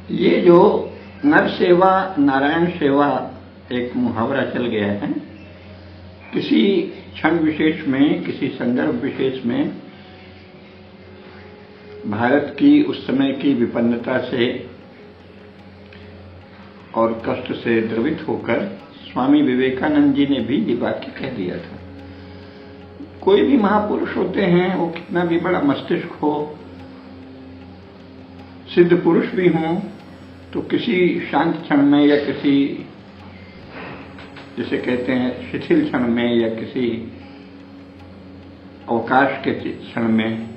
ये जो नर सेवा नारायण सेवा एक मुहावरा चल गया है, किसी क्षण विशेष में, किसी संदर्भ विशेष में भारत की उस समय की विपन्नता से और कष्ट से द्रवित होकर स्वामी विवेकानंद जी ने भी ये वाक्य कह दिया था। कोई भी महापुरुष होते हैं, वो कितना भी बड़ा मस्तिष्क हो, सिद्ध पुरुष भी हों, तो किसी शांत क्षण में या किसी जिसे कहते हैं शिथिल क्षण में या किसी अवकाश के क्षण में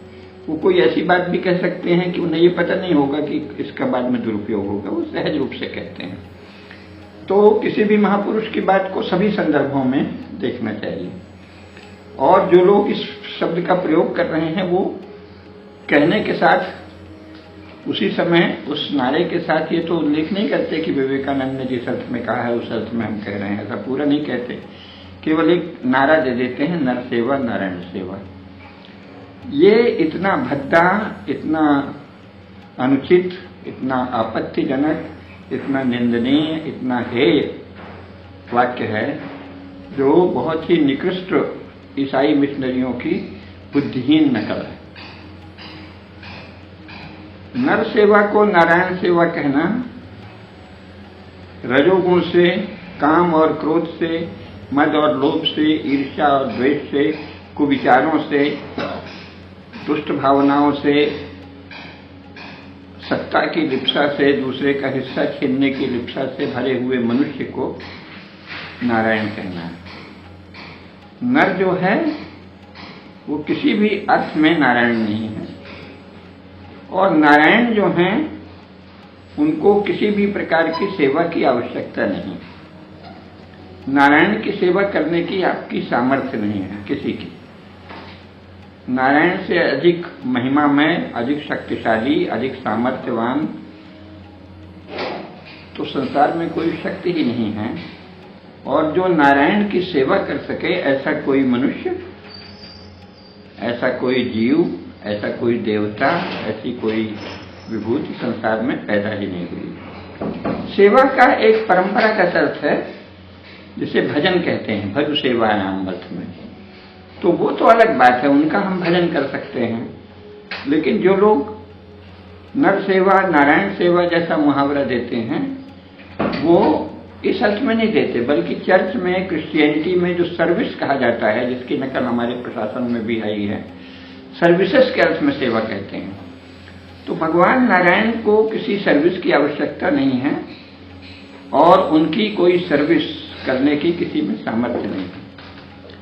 वो कोई ऐसी बात भी कह सकते हैं कि उन्हें ये पता नहीं होगा कि इसका बाद में दुरुपयोग होगा, वो सहज रूप से कहते हैं। तो किसी भी महापुरुष की बात को सभी संदर्भों में देखना चाहिए। और जो लोग इस शब्द का प्रयोग कर रहे हैं वो कहने के साथ उसी समय उस नारे के साथ ये तो उल्लेख नहीं करते कि विवेकानंद ने जिस अर्थ में कहा है उस अर्थ में हम कह रहे हैं, ऐसा पूरा नहीं कहते, केवल एक नारा दे देते हैं, नर सेवा नारायण सेवा। ये इतना भद्दा, इतना अनुचित, इतना आपत्तिजनक, इतना निंदनीय, इतना हेय वाक्य है जो बहुत ही निकृष्ट ईसाई मिशनरियों की बुद्धिहीन नकल है। नर सेवा को नारायण सेवा कहना रजोगुण से, काम और क्रोध से, मद और लोभ से, ईर्ष्या और द्वेष से, कुविचारों से, दुष्ट भावनाओं से, सत्ता की लिप्सा से, दूसरे का हिस्सा छीनने की लिप्सा से भरे हुए मनुष्य को नारायण कहना है। नर जो है वो किसी भी अर्थ में नारायण नहीं है, और नारायण जो हैं उनको किसी भी प्रकार की सेवा की आवश्यकता नहीं। नारायण की सेवा करने की आपकी सामर्थ्य नहीं है किसी की। नारायण से अधिक महिमामय, अधिक शक्तिशाली, अधिक सामर्थ्यवान तो संसार में कोई शक्ति ही नहीं है। और जो नारायण की सेवा कर सके ऐसा कोई मनुष्य, ऐसा कोई जीव, ऐसा कोई देवता, ऐसी कोई विभूति संसार में पैदा ही नहीं हुई। सेवा का एक परंपरागत अर्थ है जिसे भजन कहते हैं, भज सेवायाम अर्थ में, तो वो तो अलग बात है, उनका हम भजन कर सकते हैं। लेकिन जो लोग नर सेवा नारायण सेवा जैसा मुहावरा देते हैं वो इस अर्थ में नहीं देते, बल्कि चर्च में, क्रिश्चियनिटी में जो सर्विस कहा जाता है, जिसकी नकल हमारे प्रशासन में भी आई है, सर्विसेज के अर्थ में सेवा कहते हैं। तो भगवान नारायण को किसी सर्विस की आवश्यकता नहीं है और उनकी कोई सर्विस करने की किसी में सामर्थ्य नहीं है।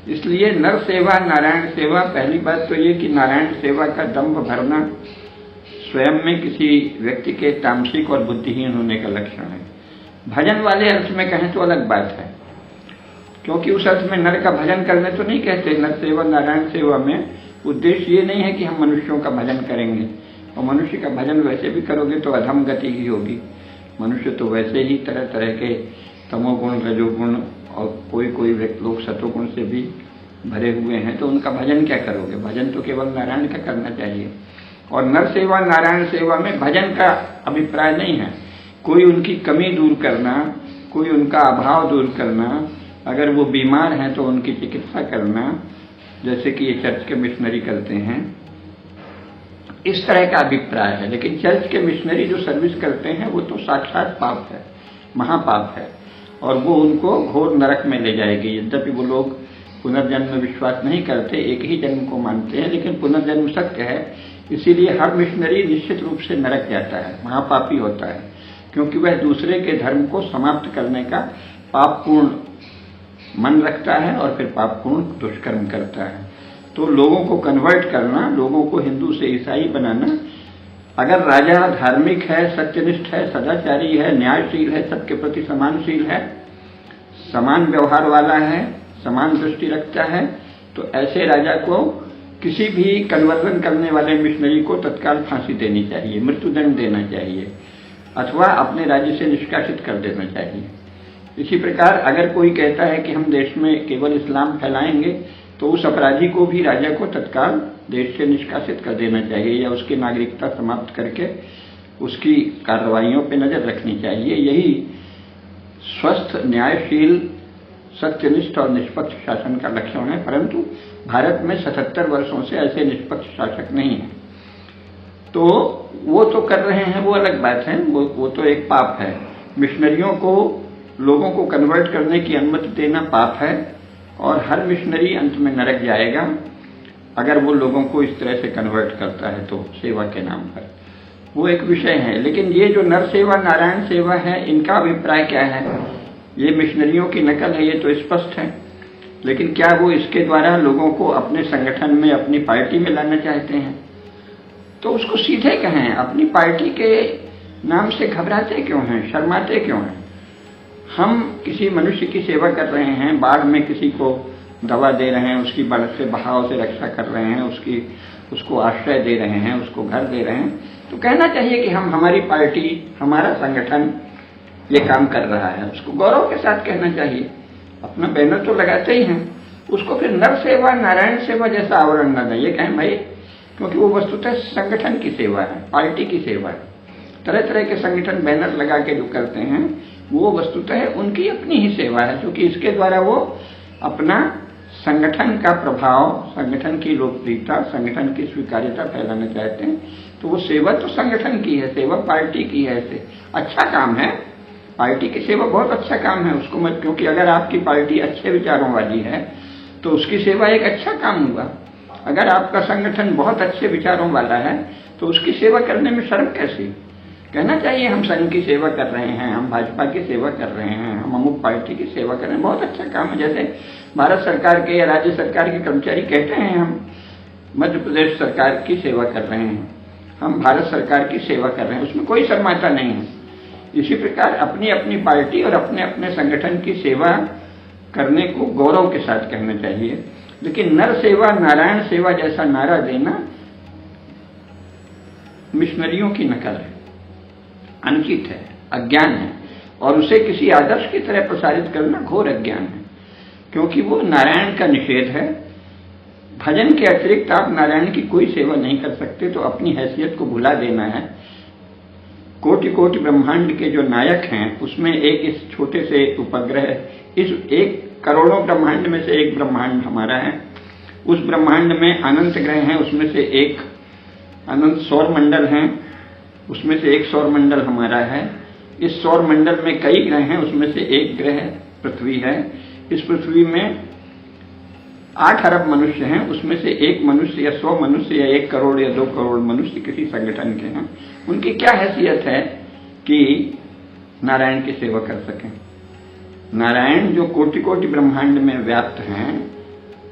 इसलिए नर सेवा नारायण सेवा, पहली बात तो ये कि नारायण सेवा का दंभ भरना स्वयं में किसी व्यक्ति के तामसिक और बुद्धिहीन होने का लक्षण है। भजन वाले अर्थ में कहें तो अलग बात है, क्योंकि उस अर्थ में नर का भजन करने तो नहीं कहते। नर सेवा नारायण सेवा में उद्देश्य ये नहीं है कि हम मनुष्यों का भजन करेंगे, और मनुष्य का भजन वैसे भी करोगे तो अधम गति ही होगी। मनुष्य तो वैसे ही तरह तरह के तमोगुण, रजोगुण और कोई कोई लोग सतोगुण से भी भरे हुए हैं, तो उनका भजन क्या करोगे? भजन तो केवल नारायण का करना चाहिए। और नर सेवा नारायण सेवा में भजन का अभिप्राय नहीं है, कोई उनकी कमी दूर करना, कोई उनका अभाव दूर करना, अगर वो बीमार हैं तो उनकी चिकित्सा करना, जैसे कि ये चर्च के मिशनरी करते हैं, इस तरह का अभिप्राय है। लेकिन चर्च के मिशनरी जो सर्विस करते हैं वो तो साक्षात पाप है, महापाप है, और वो उनको घोर नरक में ले जाएगी। यद्यपि वो लोग पुनर्जन्म में विश्वास नहीं करते, एक ही जन्म को मानते हैं, लेकिन पुनर्जन्म सत्य है, इसीलिए हर मिशनरी निश्चित रूप से नरक जाता है, महापापी होता है, क्योंकि वह दूसरे के धर्म को समाप्त करने का पापपूर्ण मन रखता है और फिर पापपूर्ण दुष्कर्म करता है। तो लोगों को कन्वर्ट करना, लोगों को हिंदू से ईसाई बनाना, अगर राजा धार्मिक है, सत्यनिष्ठ है, सदाचारी है, न्यायशील है, सबके प्रति समानशील है, समान व्यवहार वाला है, समान दृष्टि रखता है, तो ऐसे राजा को किसी भी कन्वर्जन करने वाले मिशनरी को तत्काल फांसी देनी चाहिए, मृत्युदंड देना चाहिए, अथवा अपने राज्य से निष्कासित कर देना चाहिए। इसी प्रकार अगर कोई कहता है कि हम देश में केवल इस्लाम फैलाएंगे, तो उस अपराधी को भी राजा को तत्काल देश से निष्कासित कर देना चाहिए, या उसकी नागरिकता समाप्त करके उसकी कार्रवाइयों पे नजर रखनी चाहिए। यही स्वस्थ, न्यायशील, सत्यनिष्ठ और निष्पक्ष शासन का लक्षण है। परंतु भारत में 77 वर्षों से ऐसे निष्पक्ष शासक नहीं है। तो वो तो कर रहे हैं, वो अलग बात है, वो तो एक पाप है। मिशनरियों को, लोगों को कन्वर्ट करने की अनुमति देना पाप है, और हर मिशनरी अंत में नरक जाएगा अगर वो लोगों को इस तरह से कन्वर्ट करता है तो सेवा के नाम पर। वो एक विषय है। लेकिन ये जो नर सेवा, नारायण सेवा है, इनका अभिप्राय क्या है? ये मिशनरियों की नकल है, ये तो स्पष्ट है। लेकिन क्या वो इसके द्वारा लोगों को अपने संगठन में, अपनी पार्टी में लाना चाहते हैं? तो उसको सीधे कहें, अपनी पार्टी के नाम से घबराते क्यों हैं, शर्माते क्यों हैं? हम किसी मनुष्य की सेवा कर रहे हैं, बाढ़ में किसी को दवा दे रहे हैं, उसकी बाढ़ से, बहाव से रक्षा कर रहे हैं, उसको आश्रय दे रहे हैं, उसको घर दे रहे हैं, तो कहना चाहिए कि हमारी पार्टी, हमारा संगठन ये काम कर रहा है। उसको गौरव के साथ कहना चाहिए। अपना बैनर तो लगाते ही हैं, उसको फिर नर सेवा, नारायण सेवा जैसा आवरण न दें। ये कहें भाई, क्योंकि वो वस्तुतः संगठन की सेवा है, पार्टी की सेवा है। तरह तरह के संगठन बैनर लगा के जो करते हैं, वो वस्तुतः उनकी अपनी ही सेवा है, क्योंकि इसके द्वारा वो अपना संगठन का प्रभाव, संगठन की लोकप्रियता, संगठन की स्वीकार्यता फैलाना चाहते हैं। तो वो सेवा तो संगठन की है, सेवा पार्टी की है। ऐसे अच्छा काम है, पार्टी की सेवा बहुत अच्छा काम है, उसको मत, क्योंकि अगर आपकी पार्टी अच्छे विचारों वाली है तो उसकी सेवा एक अच्छा काम हुआ। अगर आपका संगठन बहुत अच्छे विचारों वाला है तो उसकी सेवा करने में शर्म कैसी? कहना चाहिए हम संघ की सेवा कर रहे हैं, हम भाजपा की सेवा कर रहे हैं, हम अमुक पार्टी की सेवा कर रहे हैं, बहुत अच्छा काम है। जैसे भारत सरकार के या राज्य सरकार के कर्मचारी कहते हैं हम मध्य प्रदेश सरकार की सेवा कर रहे हैं, हम भारत सरकार की सेवा कर रहे हैं, उसमें कोई शर्माता नहीं है। इसी प्रकार अपनी अपनी पार्टी और अपने अपने संगठन की सेवा करने को गौरव के साथ कहना चाहिए। लेकिन नर सेवा, नारायण सेवा जैसा नारा देना मिशनरियों की नकल है, अनुचित है, अज्ञान है, और उसे किसी आदर्श की तरह प्रसारित करना घोर अज्ञान है, क्योंकि वो नारायण का निषेध है। भजन के अतिरिक्त आप नारायण की कोई सेवा नहीं कर सकते, तो अपनी हैसियत को भुला देना है। कोटि कोटि ब्रह्मांड के जो नायक हैं, उसमें एक इस छोटे से उपग्रह, इस 1 करोड़ों ब्रह्मांड में से एक ब्रह्मांड हमारा है। उस ब्रह्मांड में अनंत ग्रह हैं, उसमें से एक अनंत सौर मंडल हैं, उसमें से एक सौर मंडल हमारा है। इस सौर मंडल में कई ग्रह हैं, उसमें से एक ग्रह पृथ्वी है। इस पृथ्वी में 8 अरब मनुष्य हैं, उसमें से एक मनुष्य या 100 मनुष्य या 1 करोड़ या 2 करोड़ मनुष्य किसी संगठन के हैं। उनकी क्या हैसियत है कि नारायण की सेवा कर सकें? नारायण जो कोटि कोटि ब्रह्मांड में व्याप्त हैं,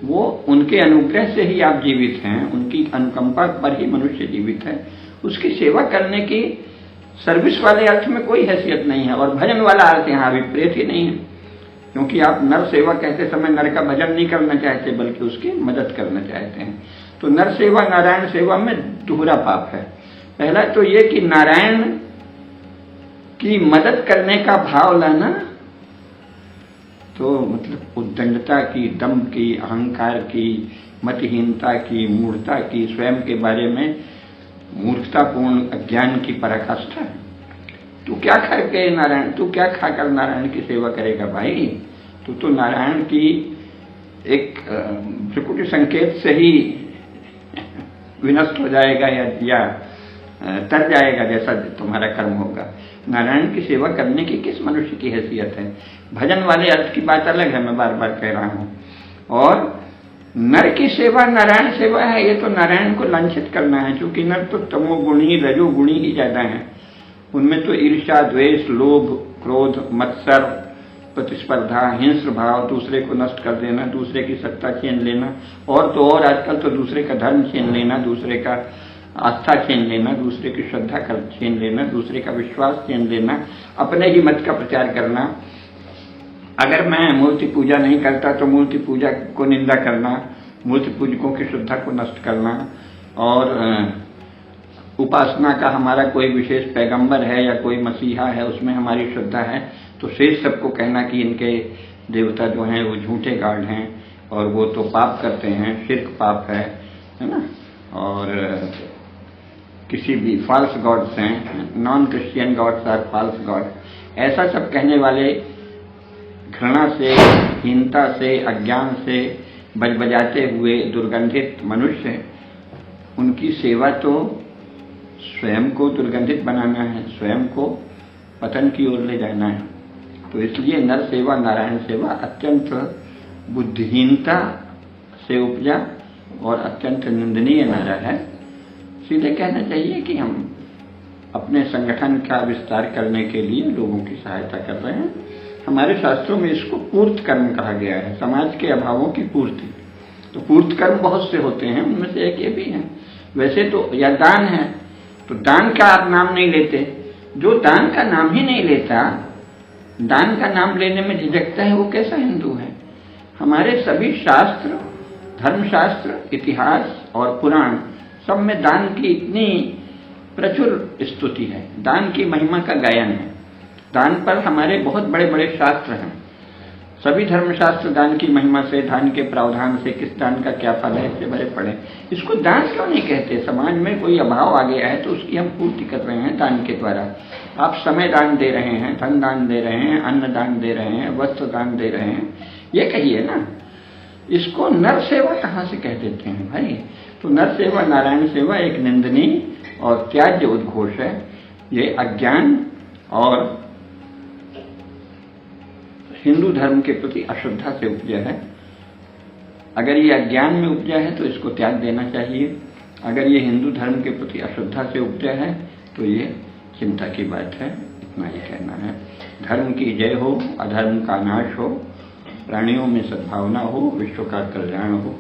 वो उनके अनुग्रह से ही आप जीवित हैं, उनकी अनुकंपा पर ही मनुष्य जीवित है। उसकी सेवा करने की सर्विस वाले अर्थ में कोई हैसियत नहीं है, और भजन वाला अर्थ यहाँ विपरीत ही नहीं है, क्योंकि आप नर सेवा कहते समय नर का भजन नहीं करना चाहते, बल्कि उसकी मदद करना चाहते हैं। तो नर सेवा, नारायण सेवा में दोहरा पाप है। पहला तो ये कि नारायण की मदद करने का भाव लाना, तो मतलब उद्दंडता की, दम्भ की, अहंकार की, मतिहीनता की, मूढ़ता की, स्वयं के बारे में मूर्खतापूर्ण अज्ञान की पराकाष्ठा है। तू क्या करके नारायण, तू क्या खाकर नारायण की सेवा करेगा भाई? तू तो नारायण की एक त्रिकुटी संकेत से ही विनष्ट हो जाएगा या तर जाएगा, जैसा तुम्हारा कर्म होगा। नारायण की सेवा करने की किस मनुष्य की हैसियत है? भजन वाले अर्थ की बात अलग है, मैं बार बार कह रहा हूं। और नर की सेवा नारायण सेवा है, ये तो नारायण को लांछित करना है, क्योंकि नर तो तमोगुणी, रजोगुणी ही ज्यादा है। उनमें तो ईर्ष्या, द्वेष, लोभ, क्रोध, मत्सर, प्रतिस्पर्धा, हिंस्र भाव, दूसरे को नष्ट कर देना, दूसरे की सत्ता छीन लेना, और तो और आजकल तो दूसरे का धर्म छीन लेना, दूसरे का आस्था छीन लेना, दूसरे की श्रद्धा छीन लेना, दूसरे का विश्वास छीन लेना, अपने ही मत का प्रचार करना। अगर मैं मूर्ति पूजा नहीं करता तो मूर्ति पूजा को निंदा करना, मूर्ति पूजकों की श्रद्धा को नष्ट करना, और उपासना का हमारा कोई विशेष पैगंबर है या कोई मसीहा है, उसमें हमारी श्रद्धा है, तो शेष सबको कहना कि इनके देवता जो हैं वो झूठे गार्ड हैं और वो तो पाप करते हैं, शिर्क पाप है ना। और किसी भी फॉल्स गॉड्स हैं, non Christian gods are false god, ऐसा सब कहने वाले घृणा से, हीनता से, अज्ञान से बजबजाते हुए दुर्गंधित मनुष्य, उनकी सेवा तो स्वयं को दुर्गंधित बनाना है, स्वयं को पतन की ओर ले जाना है। तो इसलिए नर सेवा नारायण सेवा अत्यंत बुद्धिहीनता से उपजा और अत्यंत निंदनीय नारा है। सीधे कहना चाहिए कि हम अपने संगठन का विस्तार करने के लिए लोगों की सहायता कर रहे हैं। हमारे शास्त्रों में इसको पूर्त कर्म कहा गया है, समाज के अभावों की पूर्ति। तो पूर्त कर्म बहुत से होते हैं, उनमें से एक ये भी है। वैसे तो या दान है, तो दान का आप नाम नहीं लेते। जो दान का नाम ही नहीं लेता, दान का नाम लेने में झिझकता है, वो कैसा हिंदू है? हमारे सभी शास्त्र, धर्मशास्त्र, इतिहास और पुराण, सब में दान की इतनी प्रचुर स्तुति है, दान की महिमा का गायन है। दान पर हमारे बहुत बड़े बड़े शास्त्र हैं। सभी धर्मशास्त्र दान की महिमा से, दान के प्रावधान से, किस दान का क्या फल है, इससे भरे पड़े। इसको दान क्यों नहीं कहते? समाज में कोई अभाव आ गया है तो उसकी हम पूर्ति कर रहे हैं दान के द्वारा। आप समय दान दे रहे हैं, धन दान दे रहे हैं, अन्न दान दे रहे हैं, वस्त्र दान दे रहे हैं, ये कहिए ना। इसको नर सेवा कहाँ से कह देते हैं भाई? तो नर सेवा नारायण सेवा एक निंदनीय और त्याज्य उद्घोष है। ये अज्ञान और हिंदू धर्म के प्रति अश्रद्धा से उपजा है। अगर ये अज्ञान में उपजा है तो इसको त्याग देना चाहिए। अगर ये हिंदू धर्म के प्रति अश्रद्धा से उपजा है तो ये चिंता की बात है। इतना ही कहना है। धर्म की जय हो, अधर्म का नाश हो, प्राणियों में सद्भावना हो, विश्व का कल्याण हो।